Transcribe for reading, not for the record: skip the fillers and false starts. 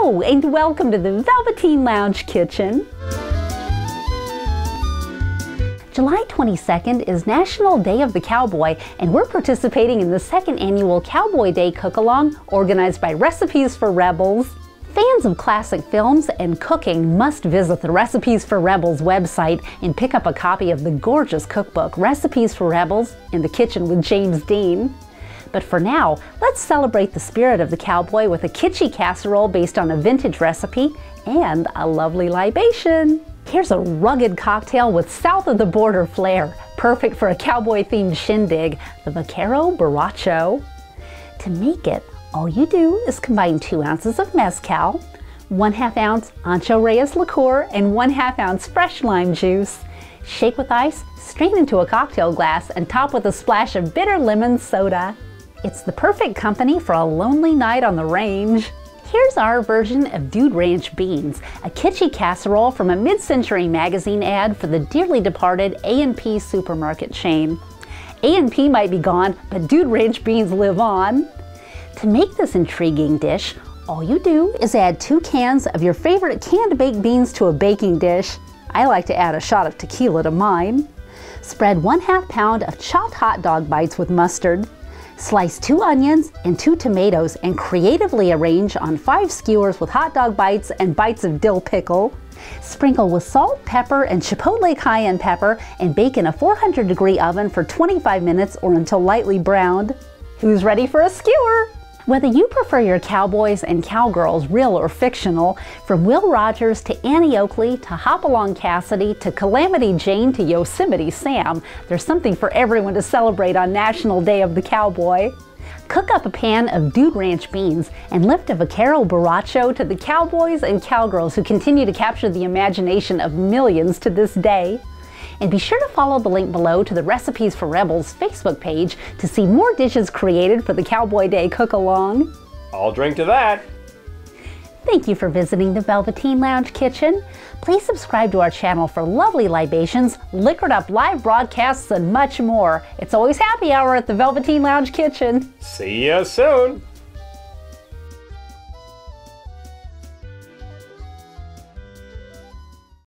Hello and welcome to the Velveteen Lounge Kitchen. July 22nd is National Day of the Cowboy, and we're participating in the second annual Cowboy Day Cook-Along organized by Recipes for Rebels. Fans of classic films and cooking must visit the Recipes for Rebels website and pick up a copy of the gorgeous cookbook Recipes for Rebels in the Kitchen with James Dean. But for now, let's celebrate the spirit of the cowboy with a kitschy casserole based on a vintage recipe and a lovely libation. Here's a rugged cocktail with south of the border flair, perfect for a cowboy-themed shindig, the Vaquero Borracho. To make it, all you do is combine 2 ounces of mezcal, 1/2 ounce Ancho Reyes liqueur, and 1/2 ounce fresh lime juice. Shake with ice, strain into a cocktail glass, and top with a splash of bitter lemon soda. It's the perfect company for a lonely night on the range. Here's our version of Dude Ranch Beans, a kitschy casserole from a mid-century magazine ad for the dearly departed A&P supermarket chain. A&P might be gone, but Dude Ranch Beans live on. To make this intriguing dish, all you do is add 2 cans of your favorite canned baked beans to a baking dish. I like to add a shot of tequila to mine. Spread 1/2 pound of chopped hot dog bites with mustard. Slice 2 onions and 2 tomatoes and creatively arrange on 5 skewers with hot dog bites and bites of dill pickle. Sprinkle with salt, pepper, and chipotle-cayenne pepper and bake in a 400-degree oven for 25 minutes or until lightly browned. Who's ready for a skewer? Whether you prefer your cowboys and cowgirls real or fictional, from Will Rogers to Annie Oakley to Hopalong Cassidy to Calamity Jane to Yosemite Sam, there's something for everyone to celebrate on National Day of the Cowboy. Cook up a pan of Dude Ranch beans and lift a Vaquero Borracho to the cowboys and cowgirls who continue to capture the imagination of millions to this day. And be sure to follow the link below to the Recipes for Rebels Facebook page to see more dishes created for the Cowboy Day Cook-Along. I'll drink to that. Thank you for visiting the Velveteen Lounge Kitchen. Please subscribe to our channel for lovely libations, liquored up live broadcasts, and much more. It's always happy hour at the Velveteen Lounge Kitchen. See ya soon.